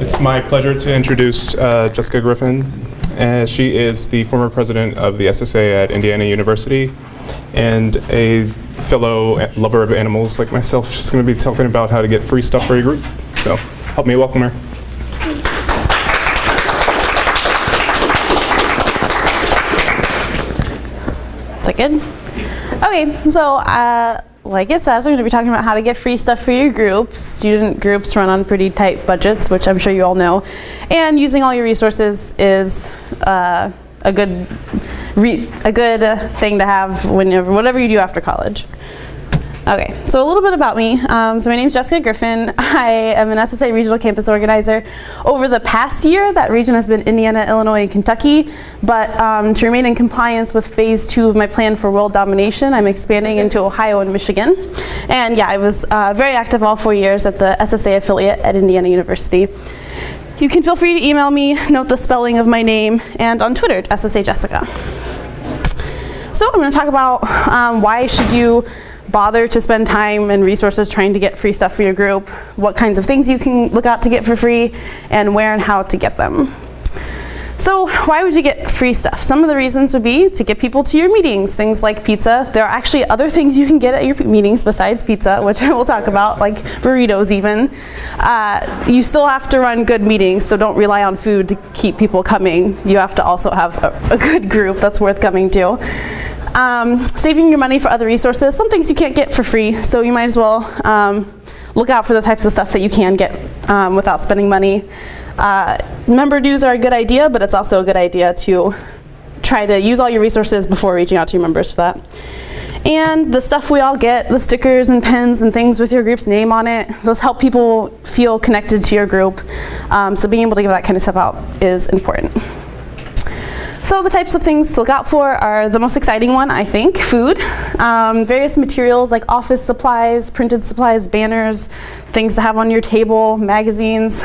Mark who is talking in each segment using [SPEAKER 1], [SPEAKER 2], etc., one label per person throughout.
[SPEAKER 1] It's my pleasure to introduce Jessika Griffin. She is the former president of the SSA at Indiana University and a fellow lover of animals like myself. She's going to be talking about how to get free stuff for your group. So help me welcome her.
[SPEAKER 2] Is that good? Okay, so like it says, I'm going to be talking about how to get free stuff for your groups. Student groups run on pretty tight budgets, which I'm sure you all know. And using all your resources is a good thing to have whatever you do after college. Okay, so a little bit about me. So my name is Jessika Griffin. I am an SSA regional campus organizer. Over the past year, that region has been Indiana, Illinois, and Kentucky. But to remain in compliance with phase 2 of my plan for world domination, I'm expanding into Ohio and Michigan. And yeah, I was very active all 4 years at the SSA affiliate at Indiana University. You can feel free to email me, note the spelling of my name, and on Twitter, SSA Jessika. So I'm going to talk about why should you bother to spend time and resources trying to get free stuff for your group, what kinds of things you can look out to get for free, and where and how to get them. So why would you get free stuff? Some of the reasons would be to get people to your meetings, things like pizza. There are actually other things you can get at your meetings besides pizza, which I will talk about, like burritos even. You still have to run good meetings, so don't rely on food to keep people coming. You have to also have a good group that's worth coming to. Saving your money for other resources, some things you can't get for free, so you might as well look out for the types of stuff that you can get without spending money. Member dues are a good idea, but it's also a good idea to try to use all your resources before reaching out to your members for that. And the stuff we all get, the stickers and pens and things with your group's name on it, those help people feel connected to your group. So being able to give that kind of stuff out is important. So the types of things to look out for are the most exciting one, I think, food. Various materials like office supplies, printed supplies, banners, things to have on your table, magazines.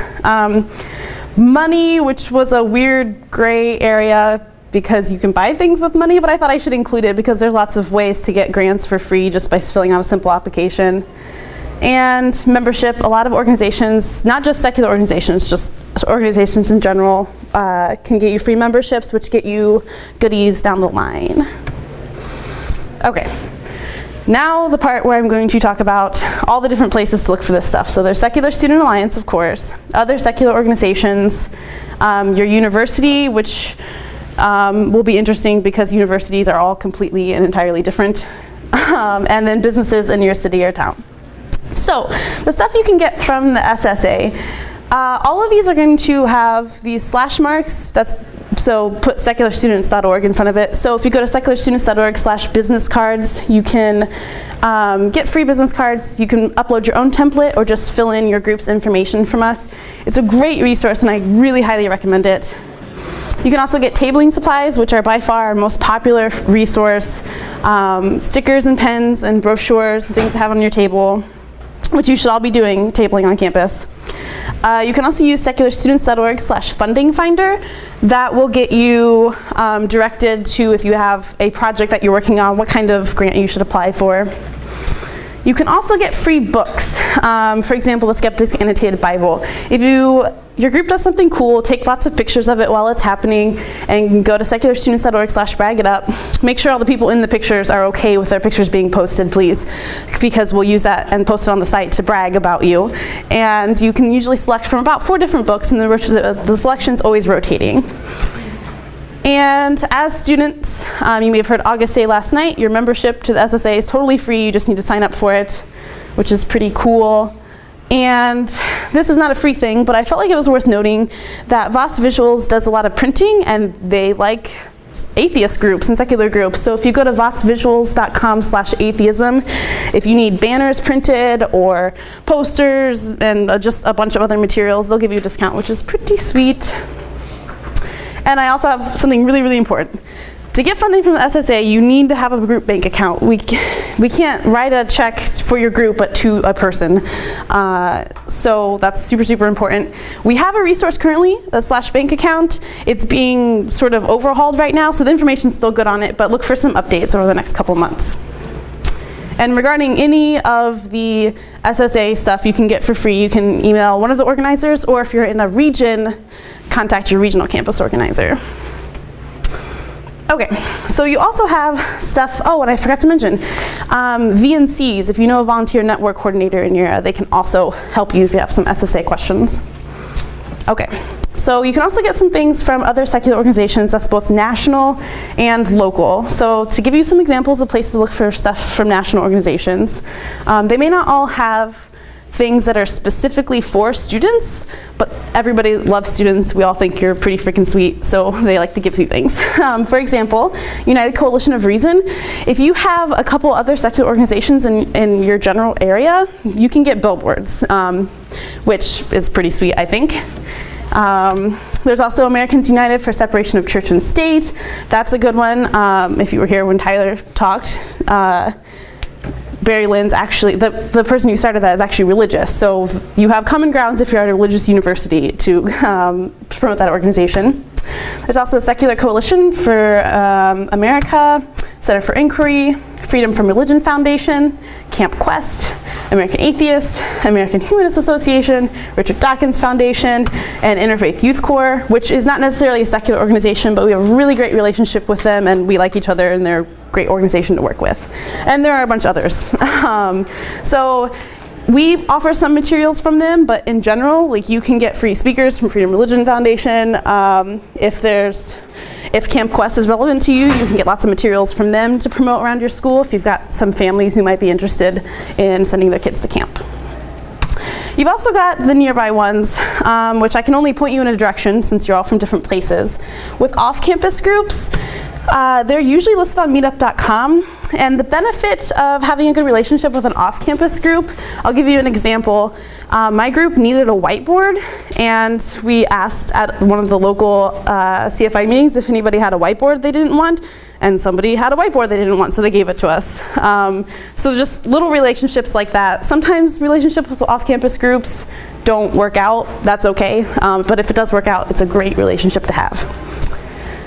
[SPEAKER 2] Money, which was a weird gray area because you can buy things with money, but I thought I should include it because there's lots of ways to get grants for free just by filling out a simple application. And membership, a lot of organizations, not just secular organizations, just organizations in general, can get you free memberships, which get you goodies down the line. Okay, now the part where I'm going to talk about all the different places to look for this stuff. So there's Secular Student Alliance, of course, other secular organizations, your university, which will be interesting because universities are all completely and entirely different, and then businesses in your city or town. So the stuff you can get from the SSA, all of these are going to have these slash marks. So put secularstudents.org in front of it. So if you go to secularstudents.org/business cards, you can get free business cards. You can upload your own template or just fill in your group's information from us. It's a great resource and I really highly recommend it. You can also get tabling supplies, which are by far our most popular resource. Stickers and pens and brochures and things to have on your table, which you should all be doing, tabling on campus. You can also use secularstudents.org/funding finder. That will get you directed to, if you have a project that you're working on, what kind of grant you should apply for. You can also get free books. For example, the Skeptic's Annotated Bible. If your group does something cool, take lots of pictures of it while it's happening and go to secularstudents.org/brag it up. Make sure all the people in the pictures are okay with their pictures being posted, please, because we'll use that and post it on the site to brag about you. And you can usually select from about 4 different books, and the selection's always rotating. And as students, you may have heard August say last night, your membership to the SSA is totally free. You just need to sign up for it, which is pretty cool. And this is not a free thing, but I felt like it was worth noting that Voss Visuals does a lot of printing, and they like atheist groups and secular groups. So if you go to vossvisuals.com/atheism, if you need banners printed or posters and just a bunch of other materials, they'll give you a discount, which is pretty sweet. And I also have something really, really important. To get funding from the SSA, you need to have a group bank account. We can't write a check for your group, but to a person. So that's super, super important. We have a resource currently, a /bank account. It's being sort of overhauled right now, so the information's still good on it, but look for some updates over the next couple months. And regarding any of the SSA stuff you can get for free, you can email one of the organizers, or if you're in a region, contact your regional campus organizer. Okay, so you also have stuff, oh, and I forgot to mention, VNCs. If you know a volunteer network coordinator in your area, they can also help you if you have some SSA questions. Okay, so you can also get some things from other secular organizations that's both national and local. So to give you some examples of places to look for stuff from national organizations, they may not all have things that are specifically for students, but everybody loves students. We all think you're pretty freaking sweet, so they like to give you things. For example, United Coalition of Reason. If you have a couple other secular organizations in your general area, you can get billboards, which is pretty sweet, I think. There's also Americans United for Separation of Church and State. That's a good one. If you were here when Tyler talked, Barry Lynn's actually, the person who started that is actually religious. So you have common grounds if you're at a religious university to promote that organization. There's also a Secular Coalition for America, Center for Inquiry, Freedom from Religion Foundation, Camp Quest, American Atheist, American Humanist Association, Richard Dawkins Foundation, and Interfaith Youth Corps, which is not necessarily a secular organization, but we have a really great relationship with them, and we like each other, and they're a great organization to work with. And there are a bunch of others. So we offer some materials from them, but in general, like, you can get free speakers from Freedom Religion Foundation. If Camp Quest is relevant to you, you can get lots of materials from them to promote around your school if you've got some families who might be interested in sending their kids to camp. You've also got the nearby ones, which I can only point you in a direction since you're all from different places. With off-campus groups, they're usually listed on meetup.com, and the benefit of having a good relationship with an off-campus group, I'll give you an example. My group needed a whiteboard, and we asked at one of the local CFI meetings if anybody had a whiteboard they didn't want, and somebody had a whiteboard they didn't want, so they gave it to us. So just little relationships like that. Sometimes relationships with off-campus groups don't work out. That's okay, but if it does work out, it's a great relationship to have.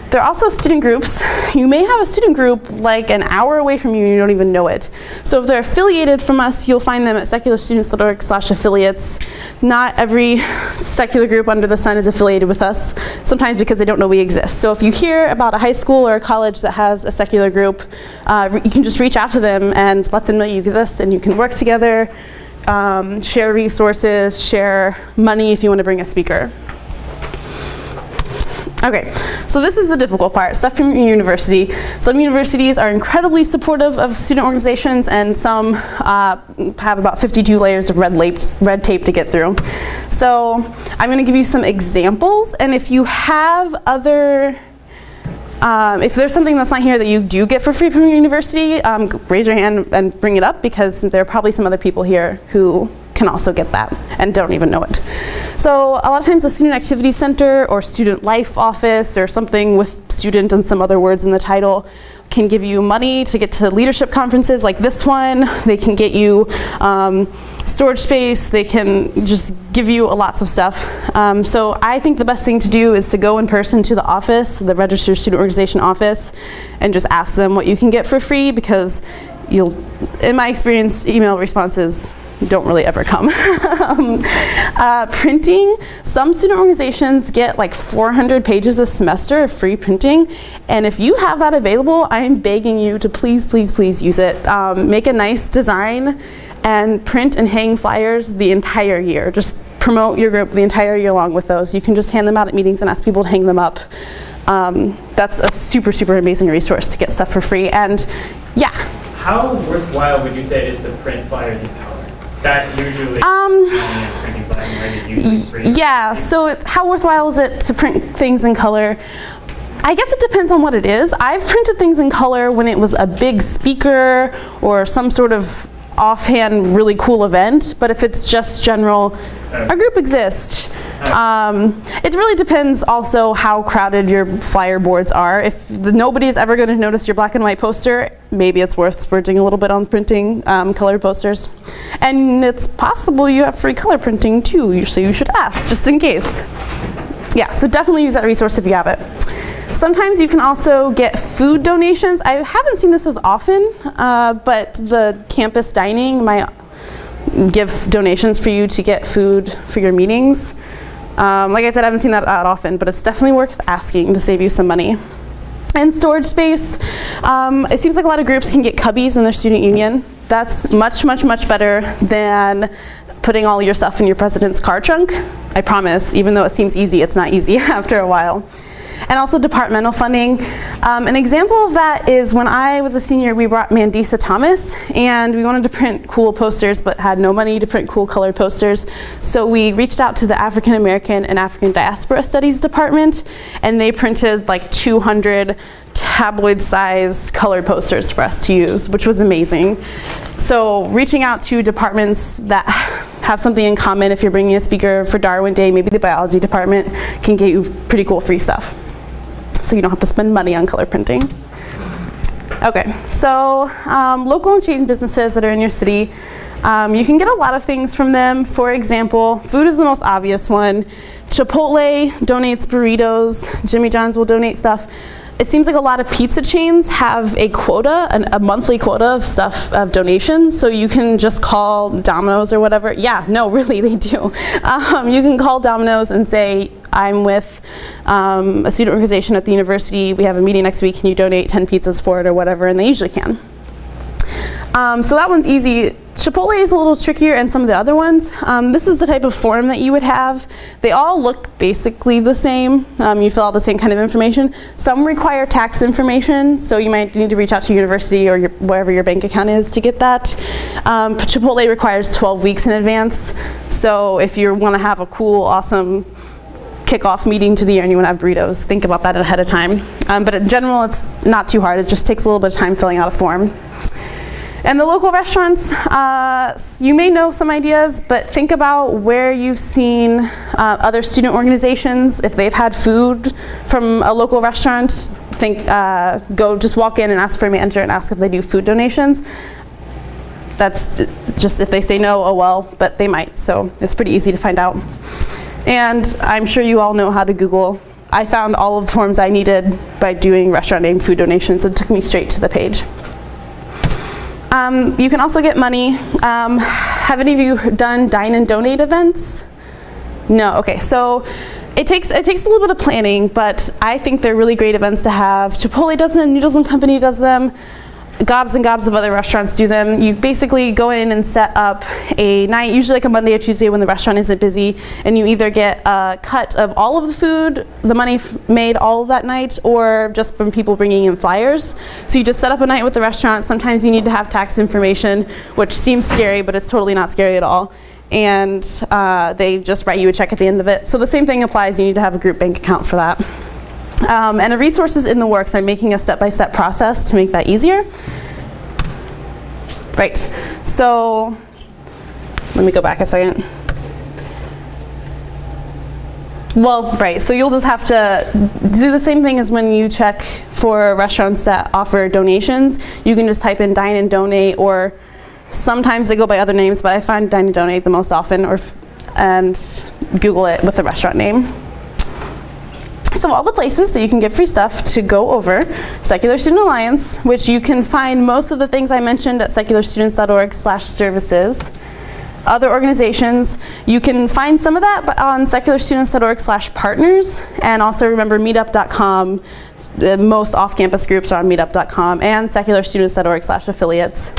[SPEAKER 2] There are also student groups. You may have a student group like an hour away from you and you don't even know it. So if they're affiliated from us, you'll find them at secularstudents.org/affiliates. Not every secular group under the sun is affiliated with us, sometimes because they don't know we exist. So if you hear about a high school or a college that has a secular group, you can just reach out to them and let them know you exist, and you can work together, share resources, share money if you want to bring a speaker. Okay, so this is the difficult part, stuff from your university. Some universities are incredibly supportive of student organizations, and some have about 52 layers of red tape to get through. So I'm going to give you some examples, and if you have other, if there's something that's not here that you do get for free from your university, raise your hand and bring it up, because there are probably some other people here who can also get that and don't even know it. So a lot of times the Student Activity Center or Student Life Office or something with student and some other words in the title can give you money to get to leadership conferences like this one. They can get you storage space. They can just give you lots of stuff. So I think the best thing to do is to go in person to the office, the Registered Student Organization office, and just ask them what you can get for free, because in my experience, email responses don't really ever come. Printing, some student organizations get like 400 pages a semester of free printing, and if you have that available, I'm begging you to please, please, please use it. Make a nice design and print and hang flyers the entire year. Just promote your group the entire year long with those. You can just hand them out at meetings and ask people to hang them up. That's a super, super amazing resource to get stuff for free. And yeah.
[SPEAKER 3] How worthwhile would you say it is to print flyers in color? That usually
[SPEAKER 2] yeah, so how worthwhile is it to print things in color? I guess it depends on what it is. I've printed things in color when it was a big speaker or some sort of offhand really cool event, but if it's just general, our group exists. It really depends also how crowded your flyer boards are. If nobody's ever going to notice your black and white poster, maybe it's worth splurging a little bit on printing colored posters. And it's possible you have free color printing too, so you should ask, just in case. Yeah, so definitely use that resource if you have it. Sometimes you can also get food donations. I haven't seen this as often, but the campus dining might give donations for you to get food for your meetings. Like I said, I haven't seen that often, but it's definitely worth asking to save you some money. And storage space, it seems like a lot of groups can get cubbies in their student union. That's much, much, much better than putting all your stuff in your president's car trunk. I promise, even though it seems easy, it's not easy after a while. And also departmental funding. An example of that is when I was a senior, we brought Mandisa Thomas, and we wanted to print cool posters but had no money to print cool colored posters. So we reached out to the African American and African Diaspora Studies department, and they printed like 200 tabloid-sized colored posters for us to use, which was amazing. So reaching out to departments that have something in common, if you're bringing a speaker for Darwin Day, maybe the biology department can get you pretty cool free stuff. So you don't have to spend money on color printing. Okay, so local and chain businesses that are in your city, you can get a lot of things from them. For example, food is the most obvious one. Chipotle donates burritos, Jimmy John's will donate stuff. It seems like a lot of pizza chains have a quota, a monthly quota of donations, so you can just call Domino's or whatever. Yeah, no, really, they do. You can call Domino's and say, I'm with a student organization at the university, we have a meeting next week, can you donate 10 pizzas for it or whatever, and they usually can. So that one's easy. Chipotle is a little trickier and some of the other ones. This is the type of form that you would have. They all look basically the same. You fill out the same kind of information. Some require tax information, so you might need to reach out to university or wherever your bank account is to get that. Chipotle requires 12 weeks in advance, so if you want to have a cool, awesome kickoff meeting to the year and you want to have burritos, think about that ahead of time. But in general, it's not too hard. It just takes a little bit of time filling out a form. And the local restaurants, you may know some ideas, but think about where you've seen other student organizations. If they've had food from a local restaurant, just walk in and ask for a manager and ask if they do food donations. That's just, if they say no, oh well, but they might, so it's pretty easy to find out. And I'm sure you all know how to Google. I found all of the forms I needed by doing restaurant name food donations. It took me straight to the page. You can also get money. Have any of you done dine and donate events? No, okay, so it takes a little bit of planning, but I think they're really great events to have. Chipotle does them, Noodles and Company does them, gobs and gobs of other restaurants do them. You basically go in and set up a night, usually like a Monday or Tuesday when the restaurant isn't busy, and you either get a cut of all of the food, the money made all of that night, or just from people bringing in flyers. So you just set up a night with the restaurant. Sometimes you need to have tax information, which seems scary, but it's totally not scary at all. And they just write you a check at the end of it. So the same thing applies. You need to have a group bank account for that. And a resource is in the works. I'm making a step-by-step process to make that easier. Right, so let me go back a second. Well, right, so you'll just have to do the same thing as when you check for restaurants that offer donations. You can just type in dine and donate, or sometimes they go by other names, but I find dine and donate the most often, and Google it with the restaurant name. So all the places that you can get free stuff to go over: Secular Student Alliance, which you can find most of the things I mentioned at secularstudents.org/services. Other organizations, you can find some of that on secularstudents.org/partners, and also remember meetup.com. Most off-campus groups are on meetup.com, and secularstudents.org/affiliates.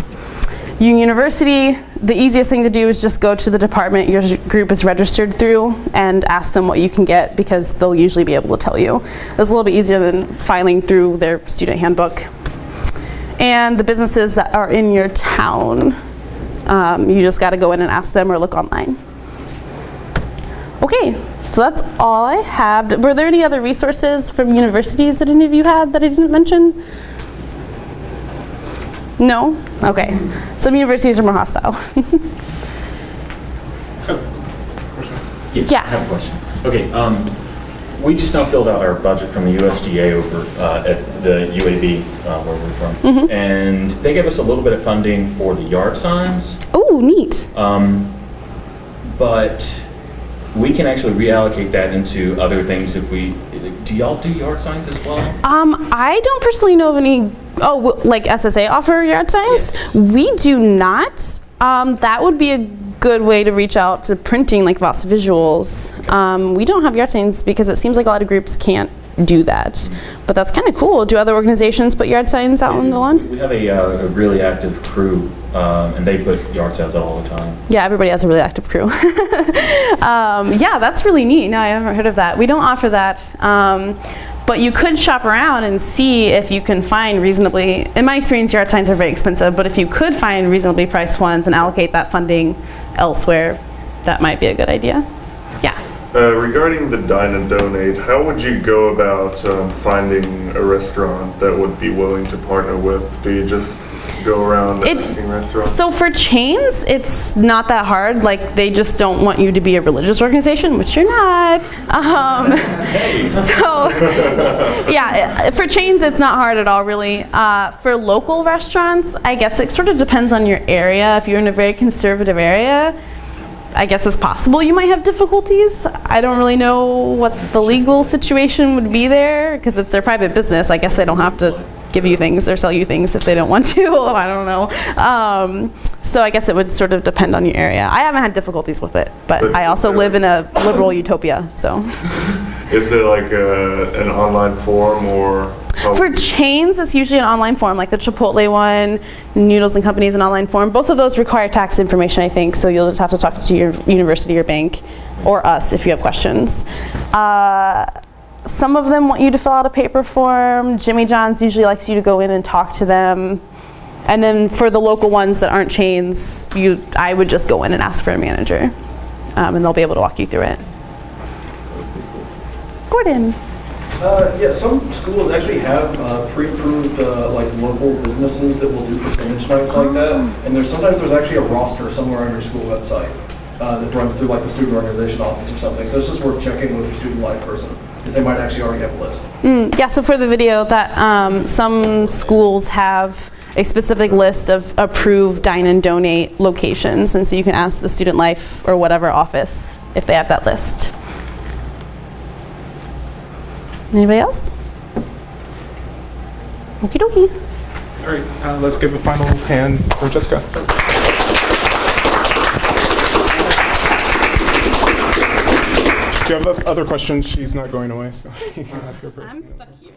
[SPEAKER 2] Union University, the easiest thing to do is just go to the department your group is registered through and ask them what you can get, because they'll usually be able to tell you. It's a little bit easier than filing through their student handbook. And the businesses that are in your town, you just got to go in and ask them or look online. Okay, so that's all I have. Were there any other resources from universities that any of you had that I didn't mention? No? Okay. Some universities are more hostile.
[SPEAKER 4] Yes,
[SPEAKER 2] Yeah.
[SPEAKER 4] I have a question. Okay, we just now filled out our budget from the USDA over at the UAB, where we're from.
[SPEAKER 2] Mm-hmm.
[SPEAKER 4] And they gave us a little bit of funding for the yard signs.
[SPEAKER 2] Oh, neat.
[SPEAKER 4] But we can actually reallocate that into other things if we, do y'all do yard signs as well?
[SPEAKER 2] I don't personally know of any, like SSA offer yard signs?
[SPEAKER 4] Yes.
[SPEAKER 2] We do not. That would be a good way to reach out to printing, like Voss Visuals. We don't have yard signs because it seems like a lot of groups can't do that. But that's kind of cool. Do other organizations put yard signs out on the lawn?
[SPEAKER 4] We have a really active crew, and they put yard signs all the time.
[SPEAKER 2] Yeah, everybody has a really active crew. Yeah, that's really neat. No, I haven't heard of that. We don't offer that. But you could shop around and see if you can find reasonably, in my experience, yard signs are very expensive, but if you could find reasonably priced ones and allocate that funding elsewhere, that might be a good idea. Yeah.
[SPEAKER 5] Regarding the Dine and Donate, how would you go about finding a restaurant that would be willing to partner with? Do you just go around asking restaurants?
[SPEAKER 2] So for chains, it's not that hard. Like, they just don't want you to be a religious organization, which you're not. So yeah, for chains, it's not hard at all, really. For local restaurants, I guess it sort of depends on your area. If you're in a very conservative area, I guess it's possible you might have difficulties. I don't really know what the legal situation would be there because it's their private business. I guess they don't have to give you things or sell you things if they don't want to. I don't know. So I guess it would sort of depend on your area. I haven't had difficulties with it, but I also live in a liberal utopia, so.
[SPEAKER 5] Is there like an online forum or?
[SPEAKER 2] For chains, it's usually an online form, like the Chipotle one, Noodles and Company is an online form. Both of those require tax information, I think, so you'll just have to talk to your university or bank, or us if you have questions. Some of them want you to fill out a paper form. Jimmy John's usually likes you to go in and talk to them. And then for the local ones that aren't chains, I would just go in and ask for a manager, and they'll be able to walk you through it. Gordon.
[SPEAKER 6] Yeah, some schools actually have pre-approved like local businesses that will do percentage nights like that. And sometimes there's actually a roster somewhere on your school website that runs through like the student organization office or something. So it's just worth checking with your student life person because they might actually already have a list.
[SPEAKER 2] Yeah, so for the video, that some schools have a specific list of approved dine and donate locations, and so you can ask the student life or whatever office if they have that list. Anybody else? Okie dokie.
[SPEAKER 1] All right, let's give a final hand for Jessica. If you have other questions, she's not going away, so you can ask her first.
[SPEAKER 2] I'm stuck here.